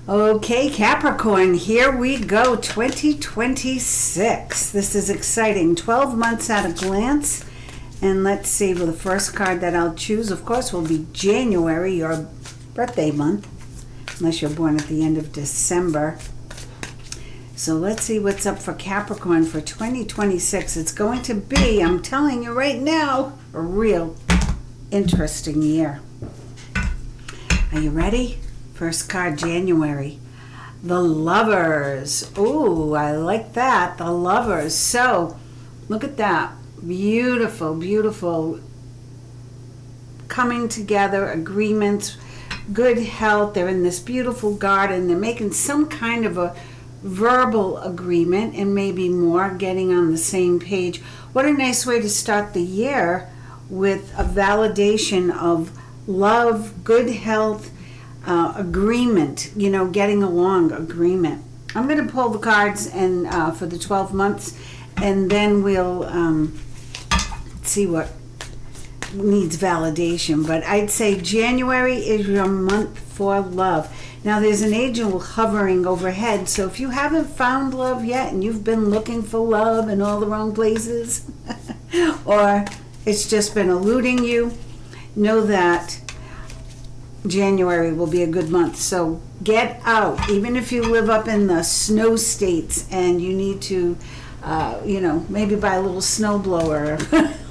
Okay, Capricorn, here we go, 2026. This is exciting. 12 months at a glance. And let's see, well, the first card that I'll choose, of course, will be January, your birthday month, unless you're born at the end of December. So let's see what's up for Capricorn for 2026. It's going to be, I'm telling you right now, a real interesting year. Are you ready? First card, January. The Lovers. Ooh, I like that. The Lovers. So, look at that. Beautiful, beautiful coming together, agreements, good health. They're in this beautiful garden. They're making some kind of a verbal agreement and maybe more, getting on the same page. What a nice way to start the year, with a validation of love, good health, agreement, getting along, agreement. I'm going to pull the cards and for the 12 months, and then we'll see what needs validation. But I'd say January is your month for love. Now, there's an angel hovering overhead, so if you haven't found love yet and you've been looking for love in all the wrong places or it's just been eluding you, know that January will be a good month. So get out, even if you live up in the snow states and you need to, maybe buy a little snow blower,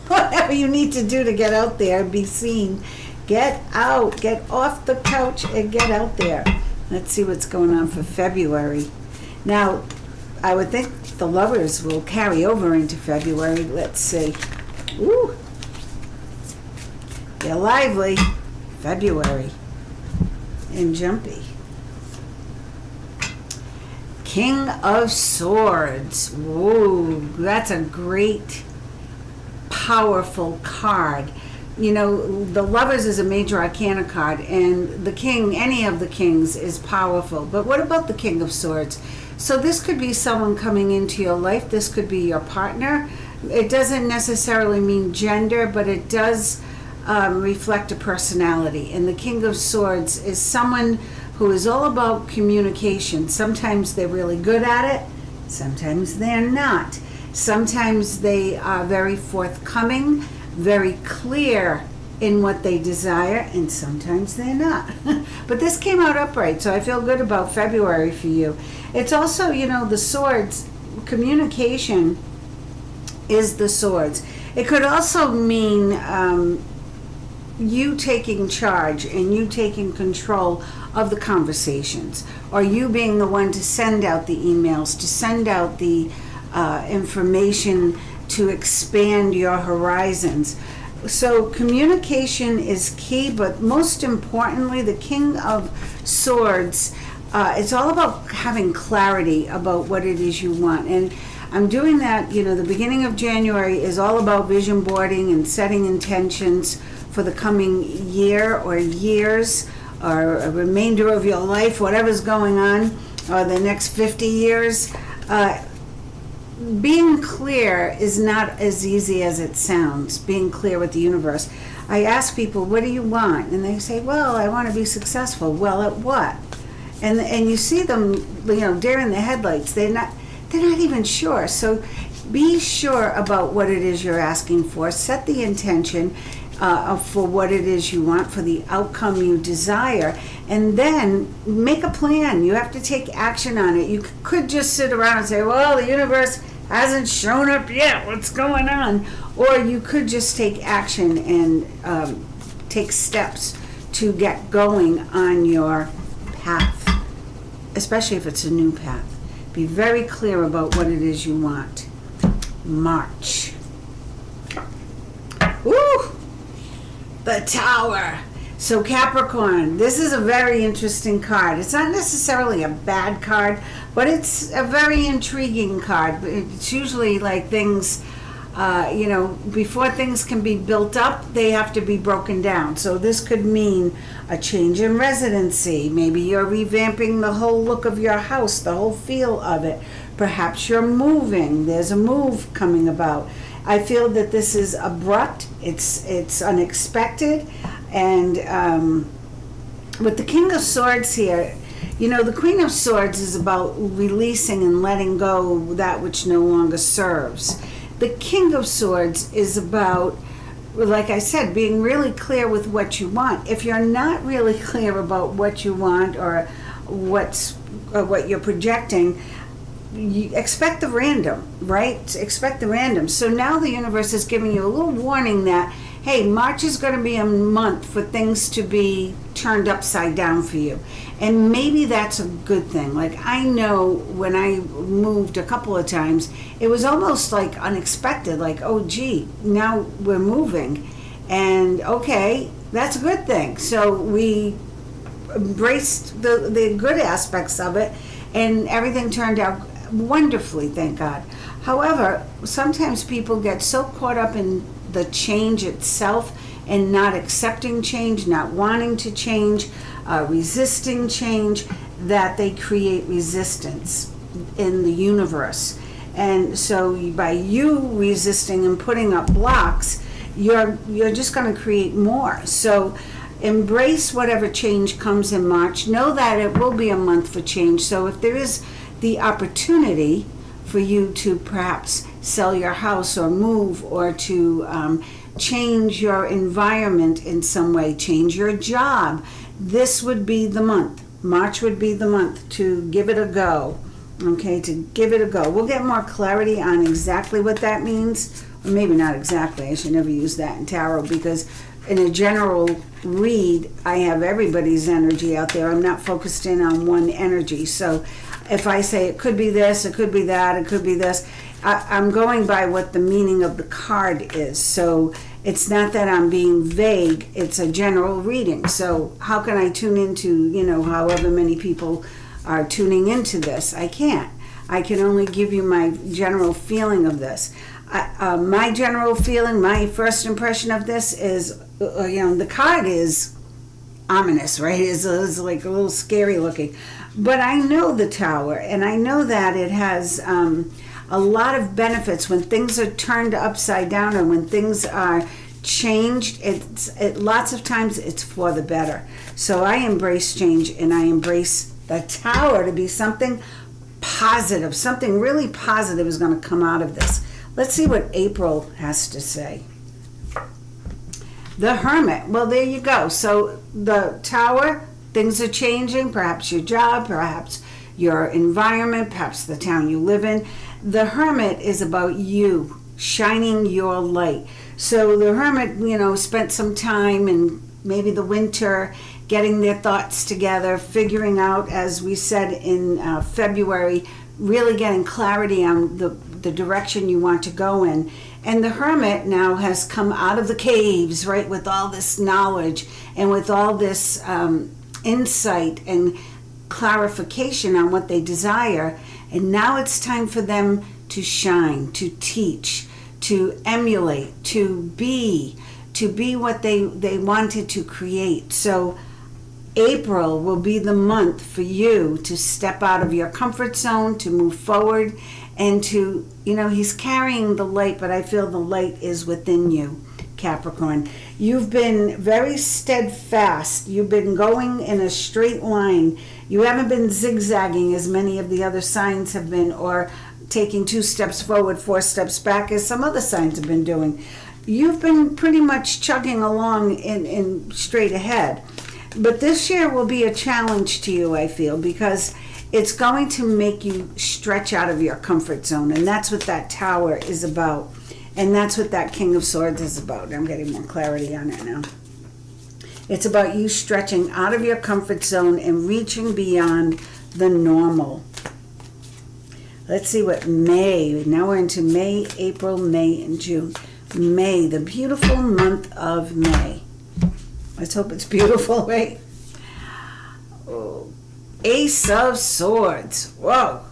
whatever you need to do to get out there and be seen. Get out, get off the couch and get out there. Let's see what's going on for February. Now, I would think the Lovers will carry over into February. Let's see. Ooh, they're lively. February. And jumpy. King of Swords. Whoa, that's a great, powerful card. The Lovers is a major arcana card, and the King, any of the Kings, is powerful. But what about the King of Swords? So this could be someone coming into your life. This could be your partner. It doesn't necessarily mean gender, but it does reflect a personality. And the King of Swords is someone who is all about communication. Sometimes they're really good at it, sometimes they're not. Sometimes they are very forthcoming, very clear in what they desire, and sometimes they're not. But this came out upright, so I feel good about February for you. It's also, the swords, communication is the swords. It could also mean you taking charge and you taking control of the conversations, or you being the one to send out the emails, to send out the information, to expand your horizons. So communication is key, but most importantly, the King of Swords, it's all about having clarity about what it is you want. And I'm doing that, the beginning of January is all about vision boarding and setting intentions for the coming year or years or a remainder of your life, whatever's going on, or the next 50 years. Being clear is not as easy as it sounds, being clear with the universe. I ask people, what do you want? And they say, well, I want to be successful. Well, at what? And you see them, deer in the headlights. They're not even sure. So be sure about what it is you're asking for. Set the intention for what it is you want, for the outcome you desire, and then make a plan. You have to take action on it. You could just sit around and say, well, the universe hasn't shown up yet, what's going on? Or you could just take action and take steps to get going on your path, especially if it's a new path. Be very clear about what it is you want. March. Woo! The Tower. So Capricorn, this is a very interesting card. It's not necessarily a bad card, but it's a very intriguing card. It's usually like things, before things can be built up, they have to be broken down. So this could mean a change in residency. Maybe you're revamping the whole look of your house, the whole feel of it. Perhaps you're moving. There's a move coming about. I feel that this is abrupt. It's unexpected. And with the King of Swords here, The Queen of Swords is about releasing and letting go that which no longer serves. The King of Swords is about, like I said, being really clear with what you want. If you're not really clear about what you want or what you're projecting, you expect the random, right? Expect the random. So now the universe is giving you a little warning that, hey, March is going to be a month for things to be turned upside down for you. And maybe that's a good thing. Like, I know when I moved a couple of times, it was almost like unexpected. Like, oh, gee, now we're moving. And okay, that's a good thing. So we embraced the good aspects of it, and everything turned out wonderfully, thank God. However, sometimes people get so caught up in the change itself and not accepting change, not wanting to change, resisting change, that they create resistance in the universe. And so by you resisting and putting up blocks, you're just going to create more. So embrace whatever change comes in March. Know that it will be a month for change. So if there is the opportunity for you to perhaps sell your house or move, or to change your environment in some way, change your job, this would be the month. March would be the month to give it a go. Okay, to give it a go. We'll get more clarity on exactly what that means. Or maybe not exactly. I should never use that in tarot, because in a general read, I have everybody's energy out there. I'm not focused in on one energy. So if I say it could be this, it could be that, it could be this, I'm going by what the meaning of the card is. So it's not that I'm being vague, it's a general reading. So how can I tune into, however many people are tuning into this? I can't. I can only give you my general feeling of this. My general feeling, my first impression of this is, the card is ominous, right? It's like a little scary looking. But I know the Tower, and I know that it has a lot of benefits when things are turned upside down, or when things are changed. Lots of times it's for the better. So I embrace change, and I embrace the Tower to be something positive. Something really positive is going to come out of this. Let's see what April has to say. The Hermit. Well, there you go. So the Tower, things are changing. Perhaps your job, perhaps your environment, perhaps the town you live in. The Hermit is about you shining your light. So the Hermit, spent some time in maybe the winter getting their thoughts together, figuring out, as we said in February, really getting clarity on the direction you want to go in. And the Hermit now has come out of the caves, right, with all this knowledge and with all this insight and clarification on what they desire. And now it's time for them to shine, to teach, to emulate, to be what they wanted to create. So April will be the month for you to step out of your comfort zone, to move forward, and to, he's carrying the light, but I feel the light is within you, Capricorn. You've been very steadfast. You've been going in a straight line. You haven't been zigzagging as many of the other signs have been, or taking 2 steps forward, 4 steps back, as some other signs have been doing. You've been pretty much chugging along in straight ahead. But this year will be a challenge to you, I feel, because it's going to make you stretch out of your comfort zone. And that's what that Tower is about. And that's what that King of Swords is about. I'm getting more clarity on it now. It's about you stretching out of your comfort zone and reaching beyond the normal. Let's see what May. Now we're into May, April, May, and June. May, the beautiful month of May. Let's hope it's beautiful, right? Oh. Ace of Swords. Whoa.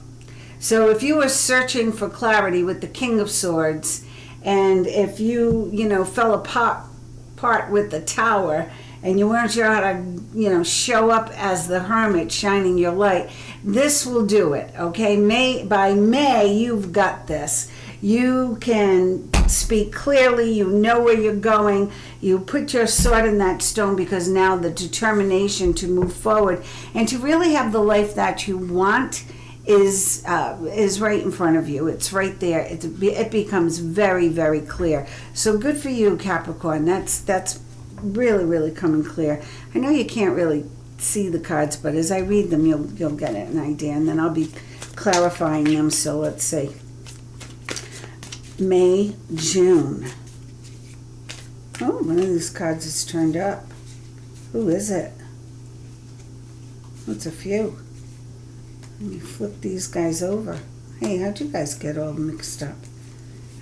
So if you were searching for clarity with the King of Swords, and if you, fell apart with the Tower, and you weren't sure how to, show up as the Hermit shining your light, this will do it, okay? By May, you've got this. You can speak clearly, you know where you're going, you put your sword in that stone, because now the determination to move forward and to really have the life that you want is right in front of you. It's right there. It becomes very, very clear. So good for you, Capricorn. That's really, really coming clear. I know you can't really see the cards, but as I read them, you'll get an idea, and then I'll be clarifying them. So let's see. May, June. Oh, one of these cards is turned up. Who is it? It's a few. Let me flip these guys over. Hey, how'd you guys get all mixed up?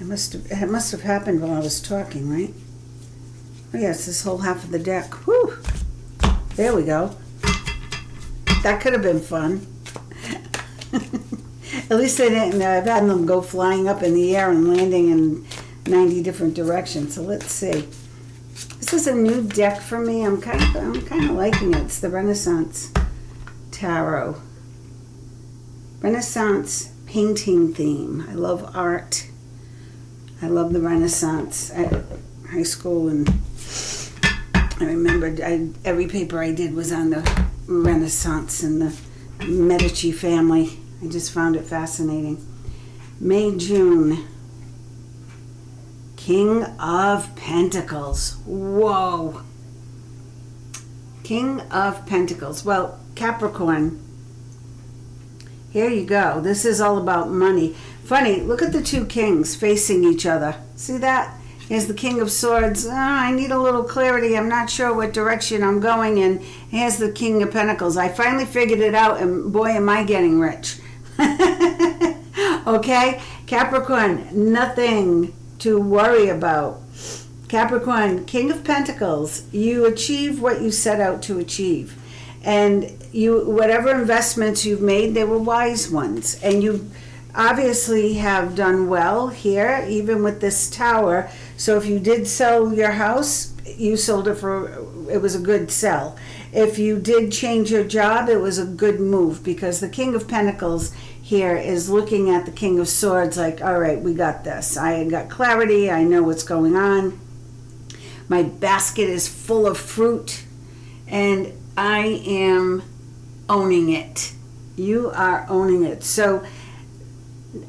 It must have happened while I was talking, right? Oh yes, this whole half of the deck. Whew. There we go. That could have been fun. At least they didn't have them go flying up in the air and landing in 90 different directions. So let's see. This is a new deck for me. I'm kind of liking it. It's the Renaissance Tarot. Renaissance painting theme. I love art. I love the Renaissance. At high school, and I remembered every paper I did was on the Renaissance and the Medici family. I just found it fascinating. May, June. King of Pentacles. Whoa. King of Pentacles. Well, Capricorn, here you go. This is all about money. Funny, look at the two kings facing each other. See that? Here's the King of Swords. I need a little clarity. I'm not sure what direction I'm going in. Here's the King of Pentacles. I finally figured it out, and boy, am I getting rich. Okay? Capricorn, nothing to worry about. Capricorn, King of Pentacles, you achieve what you set out to achieve. And whatever investments you've made, they were wise ones. And you obviously have done well here, even with this tower. So if you did sell your house, you sold it it was a good sell. If you did change your job, it was a good move, because the King of Pentacles here is looking at the King of Swords like, all right, we got this. I got clarity. I know what's going on. My basket is full of fruit, and I am owning it. You are owning it. So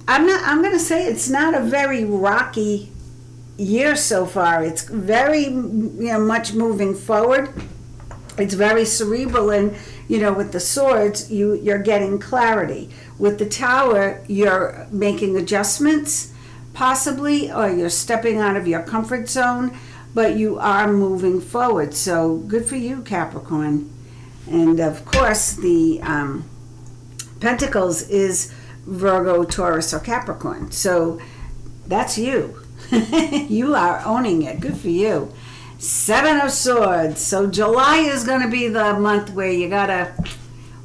I'm going to say it's not a very rocky year so far. It's very much moving forward. It's very cerebral, and with the swords, you're getting clarity. With the tower, you're making adjustments, possibly, or you're stepping out of your comfort zone, but you are moving forward. So good for you, Capricorn. And of course, the Pentacles is Virgo, Taurus, or Capricorn. So that's you. You are owning it. Good for you. Seven of Swords. So July is going to be the month where you got to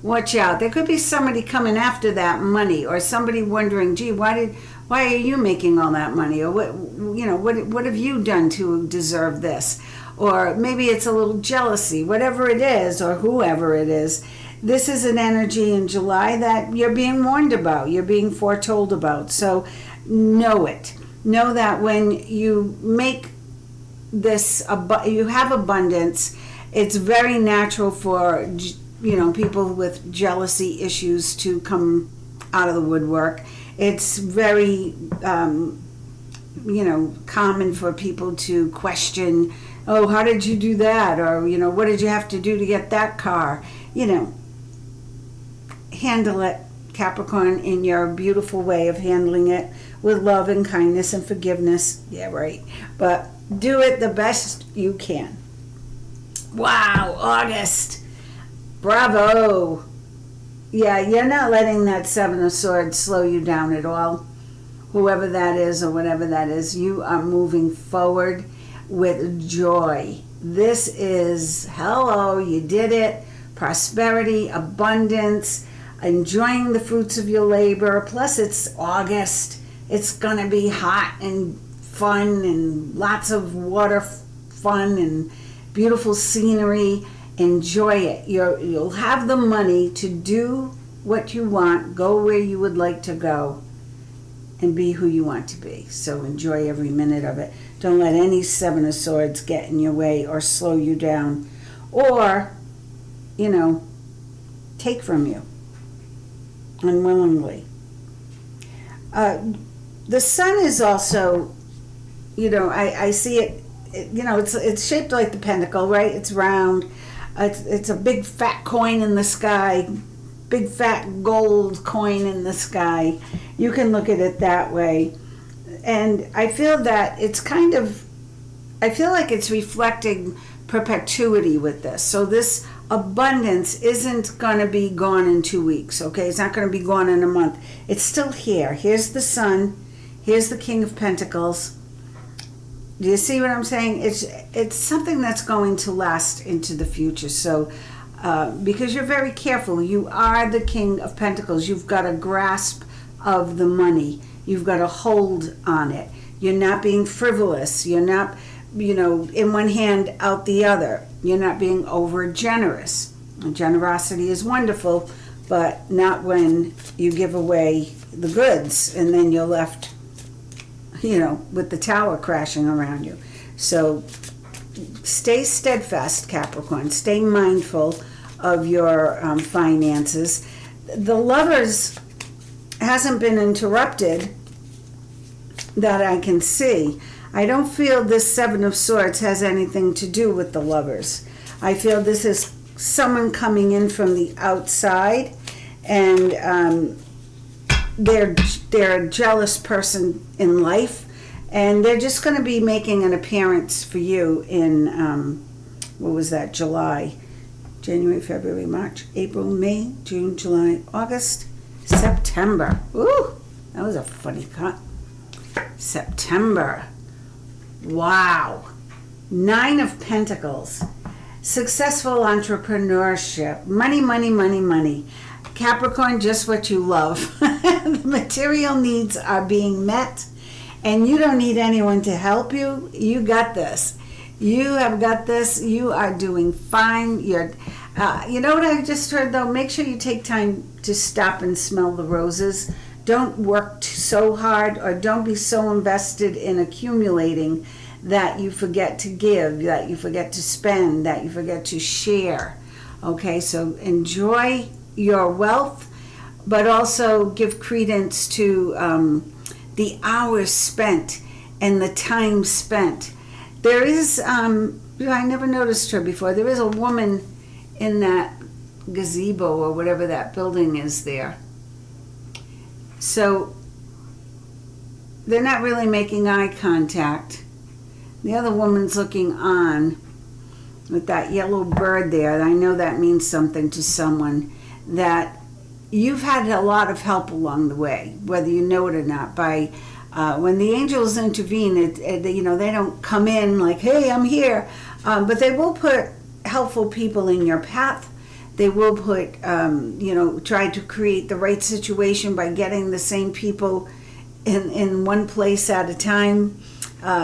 watch out. There could be somebody coming after that money, or somebody wondering, gee, why are you making all that money? Or what have you done to deserve this? Or maybe it's a little jealousy, whatever it is, or whoever it is. This is an energy in July that you're being warned about, you're being foretold about. So know it. Know that when you make this, you have abundance, it's very natural for people with jealousy issues to come out of the woodwork. It's very common for people to question, oh, how did you do that? Or what did you have to do to get that car? Handle it, Capricorn, in your beautiful way of handling it, with love and kindness and forgiveness. Yeah, right. But do it the best you can. Wow, August. Bravo. Yeah, you're not letting that Seven of Swords slow you down at all. Whoever that is or whatever that is, you are moving forward with joy. This is, hello, you did it. Prosperity, abundance, enjoying the fruits of your labor. Plus, it's August. It's going to be hot and fun and lots of water fun and beautiful scenery. Enjoy it. You'll have the money to do what you want, go where you would like to go, and be who you want to be. So enjoy every minute of it. Don't let any Seven of Swords get in your way or slow you down or, take from you unwillingly. The sun is also, I see it, it's shaped like the pentacle, right? It's round. It's a big fat coin in the sky, big fat gold coin in the sky. You can look at it that way. And I feel that I feel like it's reflecting perpetuity with this. So this abundance isn't going to be gone in 2 weeks, okay? It's not going to be gone in a month. It's still here. Here's the sun. Here's the King of Pentacles. Do you see what I'm saying? It's something that's going to last into the future. So because you're very careful, you are the King of Pentacles. You've got a grasp of the money. You've got a hold on it. You're not being frivolous. You're not, in one hand, out the other. You're not being over generous. Generosity is wonderful, but not when you give away the goods and then you're left, with the tower crashing around you. So stay steadfast, Capricorn. Stay mindful of your finances. The Lovers hasn't been interrupted that I can see. I don't feel this Seven of Swords has anything to do with the Lovers. I feel this is someone coming in from the outside, and they're a jealous person in life, and they're just going to be making an appearance for you in July, January, February, March, April, May, June, July, August, September. Ooh, that was a funny cut. September. Wow. 9 of Pentacles. Successful entrepreneurship. Money, money, money, money. Capricorn, just what you love. The material needs are being met, and you don't need anyone to help you. You got this. You have got this. You are doing fine. You know what I just heard, though? Make sure you take time to stop and smell the roses. Don't work so hard, or don't be so invested in accumulating that you forget to give, that you forget to spend, that you forget to share. Okay, so enjoy your wealth, but also give credence to the hours spent and the time spent. There is, I never noticed her before, there is a woman in that gazebo or whatever that building is there. So they're not really making eye contact. The other woman's looking on with that yellow bird there. I know that means something to someone, that you've had a lot of help along the way, whether you know it or not. By when the angels intervene, they don't come in like, hey, I'm here. But they will put helpful people in your path. They will put, try to create the right situation by getting the same people in one place at a time,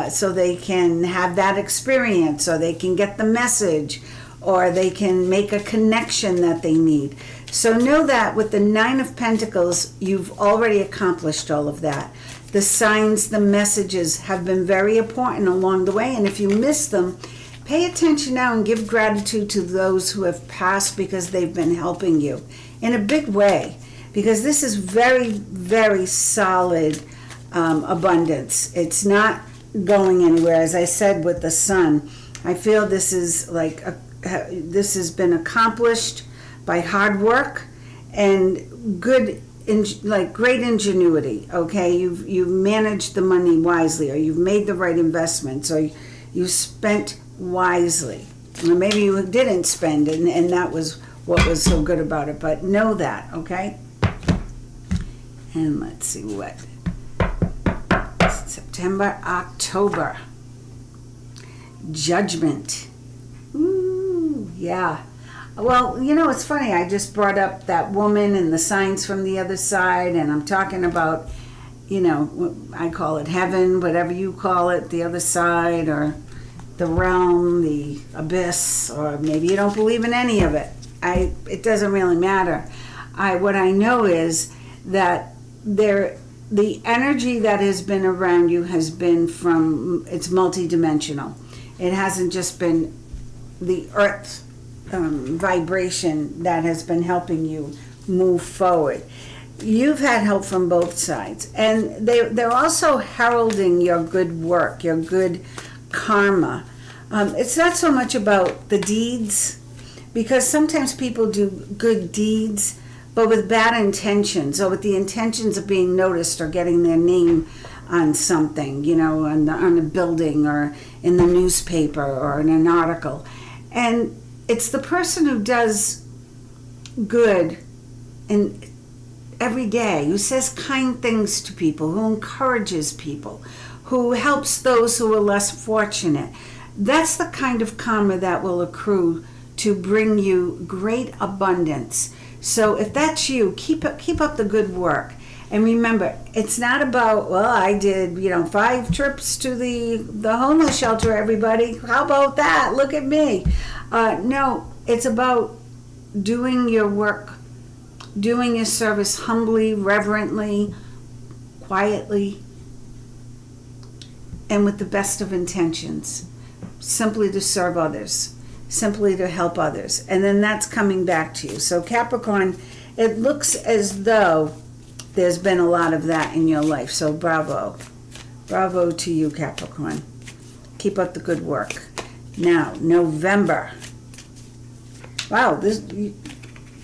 so they can have that experience, or they can get the message, or they can make a connection that they need. So know that with the 9 of Pentacles, you've already accomplished all of that. The signs, the messages have been very important along the way, and if you miss them, pay attention now and give gratitude to those who have passed, because they've been helping you in a big way. Because this is very, very solid abundance. It's not going anywhere. As I said with the sun, I feel this is like this has been accomplished by hard work and great ingenuity. Okay, you've managed the money wisely, or you've made the right investments, or you spent wisely. Or maybe you didn't spend, and that was what was so good about it. But know that, okay? And let's see what. September, October. Judgment. Ooh, yeah. Well, it's funny. I just brought up that woman and the signs from the other side, and I'm talking about, I call it heaven, whatever you call it, the other side, or the realm, the abyss, or maybe you don't believe in any of it. It doesn't really matter. What I know is that there the energy that has been around you has been it's multidimensional. It hasn't just been the earth vibration that has been helping you move forward. You've had help from both sides, and they're also heralding your good work, your good karma. It's not so much about the deeds, because sometimes people do good deeds but with bad intentions, or with the intentions of being noticed or getting their name on something, on a building or in the newspaper or in an article. And it's the person who does good and every day, who says kind things to people, who encourages people, who helps those who are less fortunate. That's the kind of karma that will accrue to bring you great abundance. So if that's you, keep up the good work. And remember, it's not about, well, I did, 5 trips to the homeless shelter, everybody. How about that? Look at me. No, it's about doing your work, doing your service humbly, reverently, quietly, and with the best of intentions, simply to serve others, simply to help others. And then that's coming back to you. So Capricorn, it looks as though there's been a lot of that in your life. So bravo. Bravo to you, Capricorn. Keep up the good work. Now, November. Wow,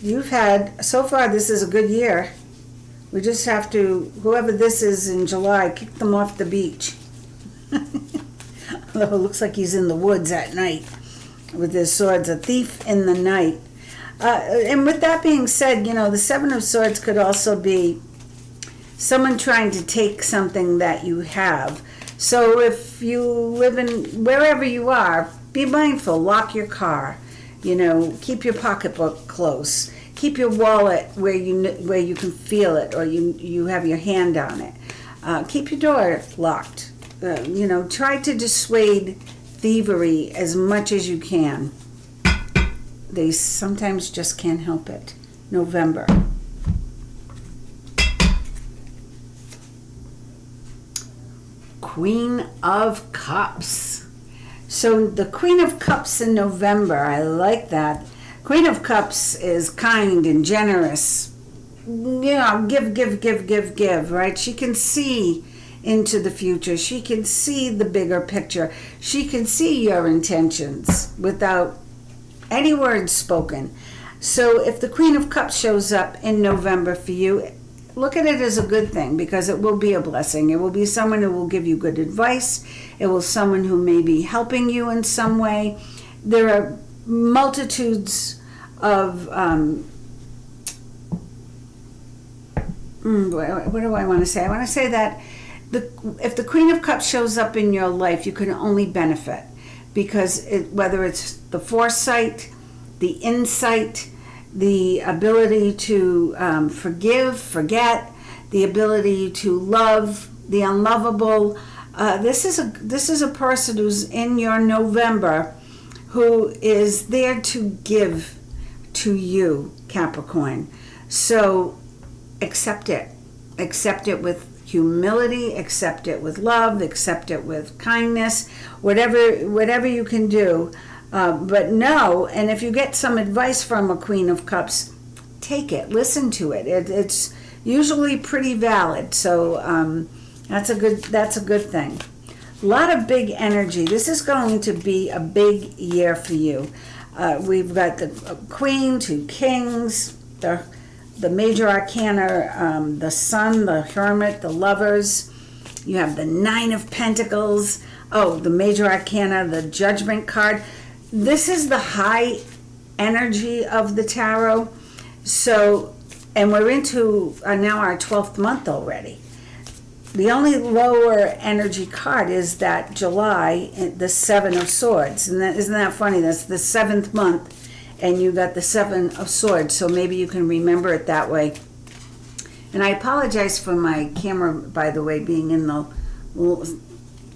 you've had, so far this is a good year. We just have to, whoever this is in July, kick them off the beach. Although it looks like he's in the woods at night with his swords, a thief in the night. And with that being said, the Seven of Swords could also be someone trying to take something that you have. So if you live in, wherever you are, be mindful, lock your car, keep your pocketbook close, keep your wallet where you can feel it, or you have your hand on it. Keep your door locked. Try to dissuade thievery as much as you can. They sometimes just can't help it. November. Queen of Cups. So the Queen of Cups in November, I like that. Queen of Cups is kind and generous. Give, right? She can see into the future. She can see the bigger picture. She can see your intentions without any words spoken. So if the Queen of Cups shows up in November for you, look at it as a good thing, because it will be a blessing. It will be someone who will give you good advice. It will be someone who may be helping you in some way. There are multitudes of what do I want to say? I want to say that if the Queen of Cups shows up in your life, you can only benefit, because whether it's the foresight, the insight, the ability to forgive, forget, the ability to love the unlovable. This is a person who's in your November who is there to give to you, Capricorn. So accept it. Accept it with humility, accept it with love, accept it with kindness, whatever you can do. But know, and if you get some advice from a Queen of Cups, take it, listen to it. It's usually pretty valid. So that's a good thing. A lot of big energy. This is going to be a big year for you. We've got the Queen, 2 Kings, the major arcana, the Sun, the Hermit, the Lovers. You have the 9 of Pentacles. Oh, the major arcana, the Judgment card. This is the high energy of the tarot. So, and we're into now our 12th month already. The only lower energy card is that July, the 7 of Swords. And isn't that funny? That's the 7th month. And you got the 7 of Swords, so maybe you can remember it that way. And I apologize for my camera, by the way, being in the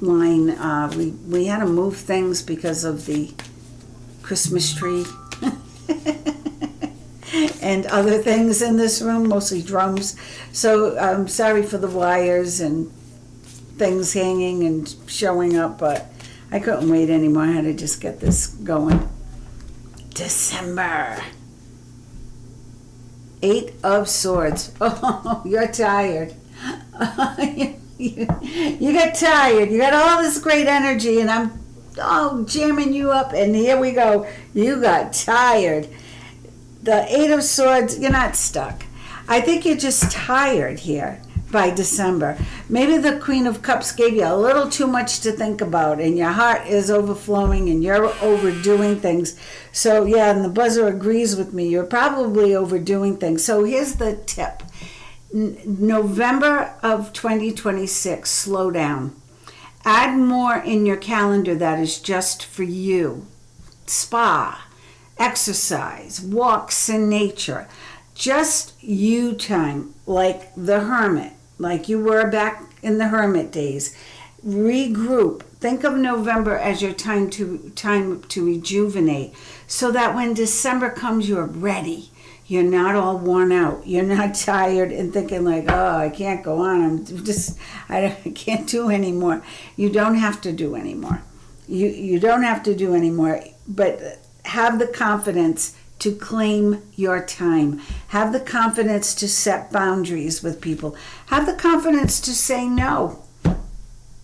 line. We had to move things because of the Christmas tree. and other things in this room, mostly drums. So I'm sorry for the wires and things hanging and showing up, but I couldn't wait anymore. I had to just get this going. December. 8 of Swords. Oh, you're tired. You got tired. You got all this great energy, and I'm jamming you up, and here we go. You got tired. The 8 of Swords, you're not stuck. I think you're just tired here by December. Maybe the Queen of Cups gave you a little too much to think about, and your heart is overflowing and you're overdoing things. So yeah, and the buzzer agrees with me. You're probably overdoing things. So here's the tip. November of 2026, slow down. Add more in your calendar that is just for you. Spa, exercise, walks in nature, just you time, like the hermit, like you were back in the hermit days. Regroup. Think of November as your time to rejuvenate, so that when December comes, you're ready. You're not all worn out. You're not tired and thinking like, oh, I can't go on. I can't do anymore. You don't have to do anymore. You don't have to do anymore. But have the confidence to claim your time. Have the confidence to set boundaries with people. Have the confidence to say no.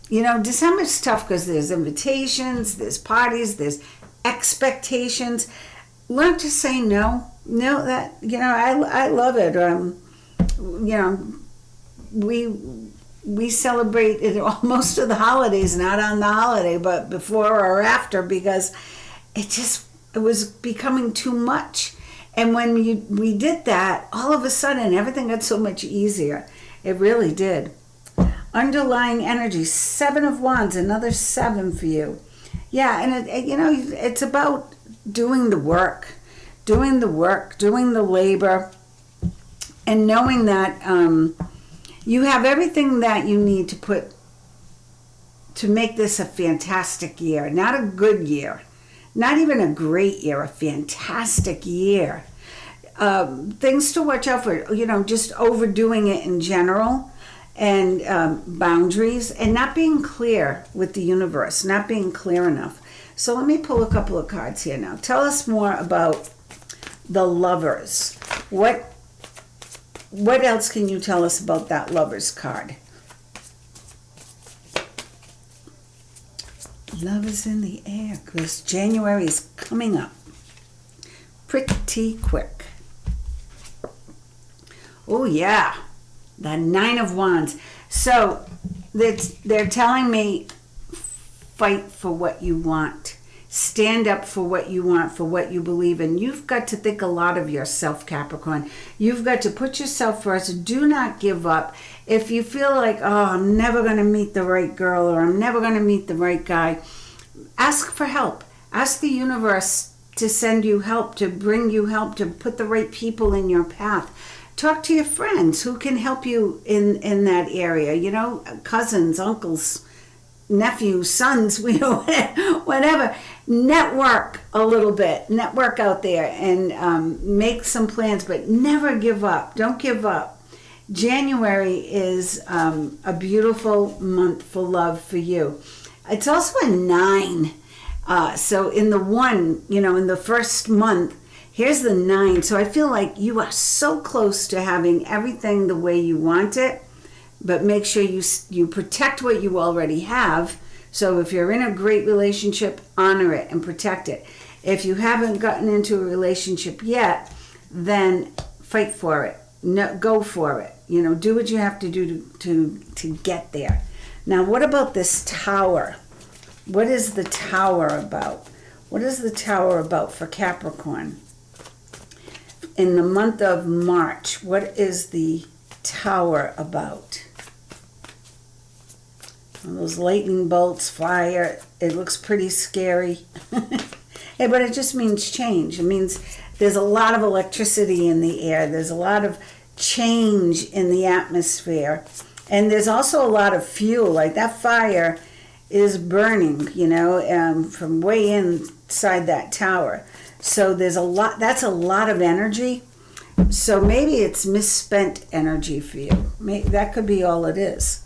You know, December's tough because there's invitations, there's parties, there's expectations. Learn to say no. No, that, you know, I love it. You know, we celebrate it most of the holidays, not on the holiday, but before or after, because it was becoming too much. And when we did that, all of a sudden everything got so much easier. It really did. Underlying energy, 7 of Wands, another 7 for you. Yeah, and it's about doing the work, doing the labor, and knowing that you have everything that you need to make this a fantastic year. Not a good year, not even a great year, a fantastic year. Things to watch out for, just overdoing it in general, and boundaries, and not being clear with the universe, not being clear enough. So let me pull a couple of cards here now. Tell us more about the Lovers. What else can you tell us about that Lovers card? Love is in the air because January is coming up pretty quick. Oh yeah, the 9 of Wands. So they're telling me, fight for what you want. Stand up for what you want, for what you believe in. You've got to think a lot of yourself, Capricorn. You've got to put yourself first. Do not give up. If you feel like, oh, I'm never going to meet the right girl, or I'm never going to meet the right guy, ask for help. Ask the universe to send you help, to bring you help, to put the right people in your path. Talk to your friends who can help you in that area. Cousins, uncles, nephews, sons, whatever. Network a little bit. Network out there and make some plans, but never give up. Don't give up. January is a beautiful month for love for you. It's also a 9. So in the one, in the first month, here's the 9. So I feel like you are so close to having everything the way you want it, but make sure you protect what you already have. So if you're in a great relationship, honor it and protect it. If you haven't gotten into a relationship yet, then fight for it. No, go for it. Do what you have to do to get there. Now, what about this Tower? What is the Tower about? What is the Tower about for Capricorn? In the month of March, what is the Tower about? Those lightning bolts, fire, it looks pretty scary. Hey, but it just means change. It means there's a lot of electricity in the air. There's a lot of change in the atmosphere. And there's also a lot of fuel. Like that fire is burning, from way inside that tower. So there's a lot, that's a lot of energy. So maybe it's misspent energy for you. That could be all it is.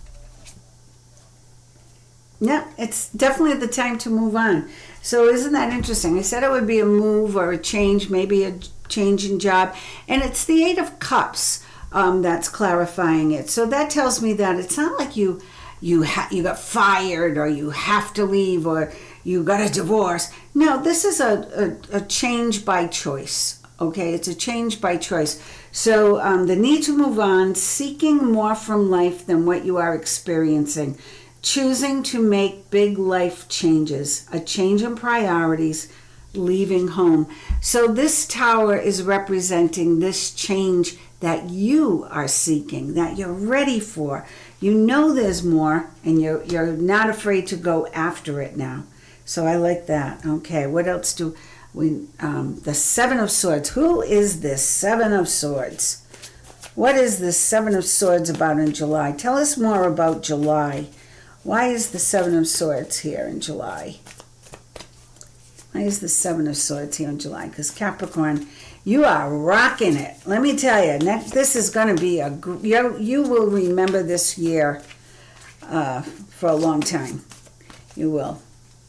Yeah, it's definitely the time to move on. So isn't that interesting? I said it would be a move or a change, maybe a change in job. And it's the Eight of Cups that's clarifying it. So that tells me that it's not like you got fired or you have to leave or you got a divorce. No, this is a change by choice. Okay, it's a change by choice. So the need to move on, seeking more from life than what you are experiencing, choosing to make big life changes, a change in priorities, leaving home. So this tower is representing this change that you are seeking, that you're ready for. You know there's more, and you're not afraid to go after it now. So I like that. Okay, what else do we, the Seven of Swords. Who is this Seven of Swords? What is this Seven of Swords about in July? Tell us more about July. Why is the Seven of Swords here in July? Why is the Seven of Swords here in July? Because Capricorn, you are rocking it. Let me tell you, this is going to be you will remember this year for a long time. You will.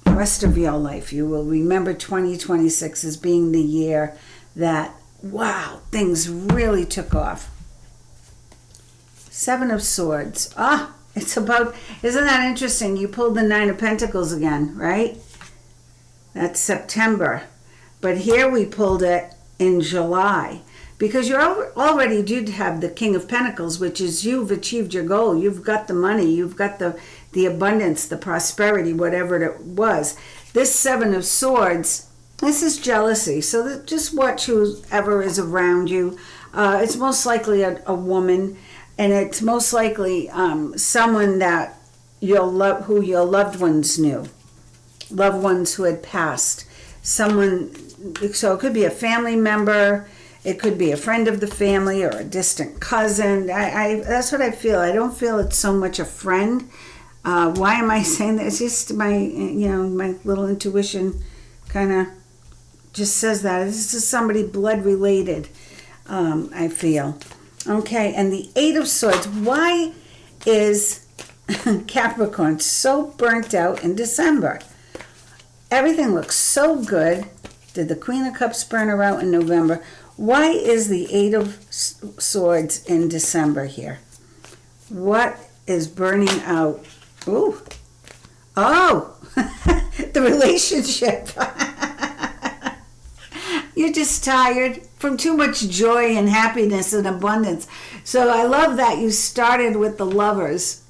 The rest of your life, you will remember 2026 as being the year that, wow, things really took off. Seven of Swords. It's about, isn't that interesting? You pulled the Nine of Pentacles again, right? That's September. But here we pulled it in July. Because you already do have the King of Pentacles, which is you've achieved your goal. You've got the money. You've got the abundance, the prosperity, whatever it was. This Seven of Swords, this is jealousy. So just watch whoever is around you. It's most likely a woman. And it's most likely someone that who your loved ones knew. Loved ones who had passed. Someone, so it could be a family member. It could be a friend of the family or a distant cousin. That's what I feel. I don't feel it's so much a friend. Why am I saying that? It's just my little intuition kind of just says that. This is somebody blood related, I feel. Okay, and the Eight of Swords. Why is Capricorn so burnt out in December? Everything looks so good. Did the Queen of Cups burn her out in November? Why is the Eight of Swords in December here? What is burning out? Ooh. Oh, the relationship. You're just tired from too much joy and happiness and abundance. So I love that you started with the Lovers.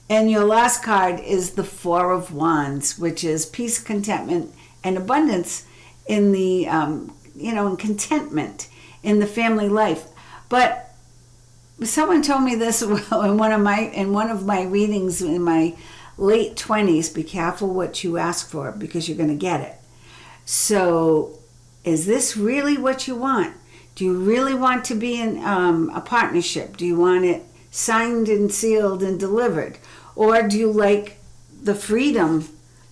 And your last card is the Four of Wands, which is peace, contentment, and abundance in the, and contentment in the family life. But someone told me this in one of my readings in my late 20s. Be careful what you ask for because you're going to get it. So, is this really what you want? Do you really want to be in a partnership? Do you want it signed and sealed and delivered? Or do you like the freedom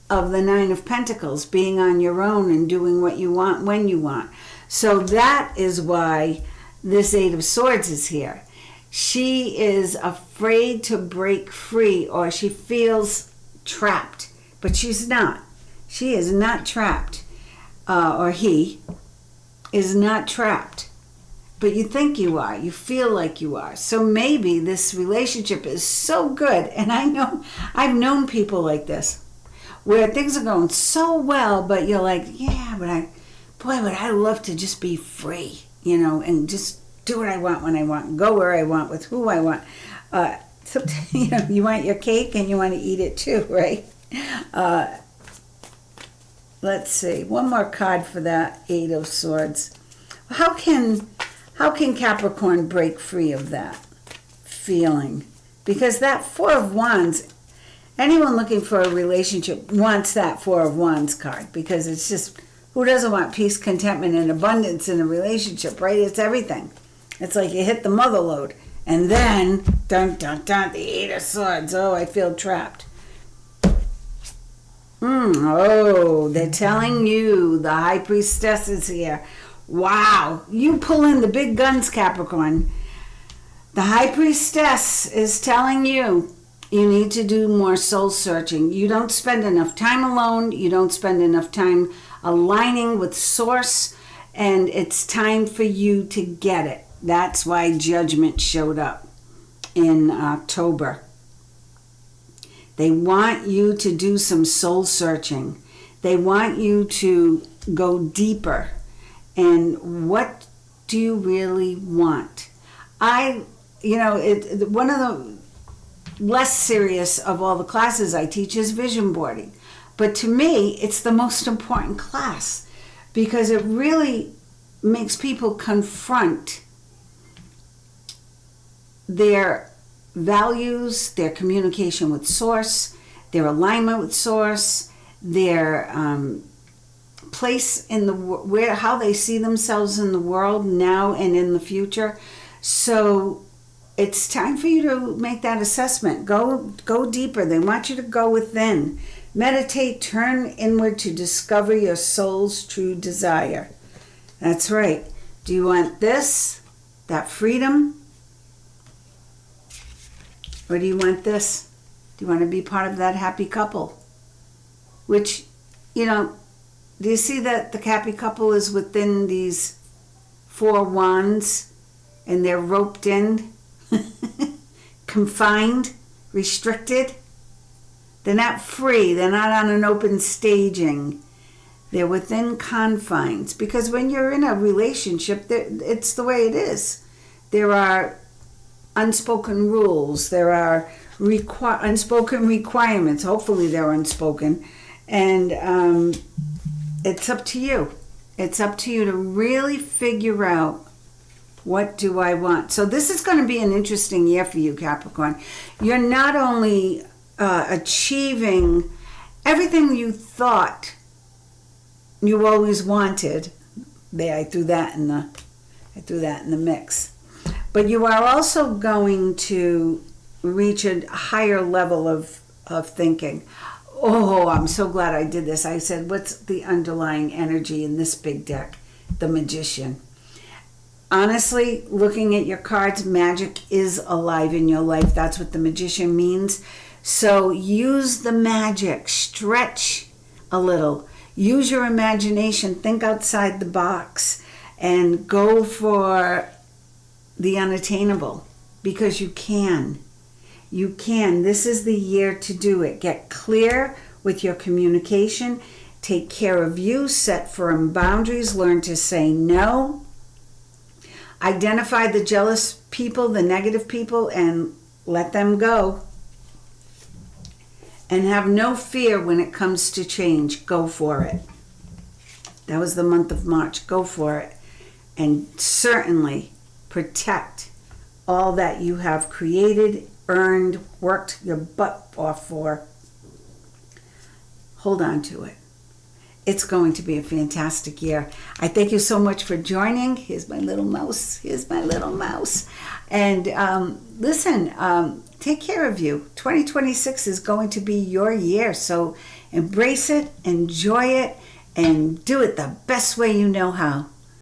of the Nine of Pentacles, being on your own and doing what you want when you want? So that is why this Eight of Swords is here. She is afraid to break free, or she feels trapped, but she's not. She is not trapped. Or he is not trapped. But you think you are. You feel like you are. So maybe this relationship is so good. And I've known people like this, where things are going so well, but you're like, yeah, but would I love to just be free, and just do what I want when I want, go where I want, with who I want. Sometimes, you want your cake and you want to eat it too, right? Let's see. One more card for that Eight of Swords. How can Capricorn break free of that feeling? Because that Four of Wands, anyone looking for a relationship wants that Four of Wands card, because it's just, who doesn't want peace, contentment, and abundance in a relationship, right? It's everything. It's like you hit the mother lode, and then, dun, dun, dun, the Eight of Swords. Oh, I feel trapped. Oh, they're telling you, the High Priestess is here. Wow, you pull in the big guns, Capricorn. The High Priestess is telling you need to do more soul searching. You don't spend enough time alone. You don't spend enough time aligning with Source, and it's time for you to get it. That's why Judgment showed up in October. They want you to do some soul searching. They want you to go deeper. And what do you really want? One of the less serious of all the classes I teach is vision boarding. But to me, it's the most important class because it really makes people confront their values, their communication with Source, their alignment with Source, their place in the how they see themselves in the world now and in the future. So it's time for you to make that assessment. Go deeper. They want you to go within. Meditate, turn inward to discover your soul's true desire. That's right. Do you want this, that freedom? Or do you want this? Do you want to be part of that happy couple? Which, do you see that the happy couple is within these 4 wands and they're roped in, confined, restricted? They're not free. They're not on an open staging. They're within confines. Because when you're in a relationship, it's the way it is. There are unspoken rules. There are unspoken requirements. Hopefully they're unspoken. And it's up to you. It's up to you to really figure out, what do I want? So this is going to be an interesting year for you, Capricorn. You're not only achieving everything you thought you always wanted. There, I threw that in the mix. But you are also going to reach a higher level of thinking. Oh, I'm so glad I did this. I said, what's the underlying energy in this big deck? The Magician. Honestly, looking at your cards, magic is alive in your life. That's what the Magician means. So use the magic. Stretch a little. Use your imagination. Think outside the box. And go for the unattainable. Because you can. You can. This is the year to do it. Get clear with your communication. Take care of you. Set firm boundaries. Learn to say no. Identify the jealous people, the negative people, and let them go. And have no fear when it comes to change. Go for it. That was the month of March. Go for it. And certainly protect all that you have created, earned, worked your butt off for. Hold on to it. It's going to be a fantastic year. I thank you so much for joining. Here's my little mouse. And listen, take care of you. 2026 is going to be your year. So embrace it, enjoy it, and do it the best way you know how.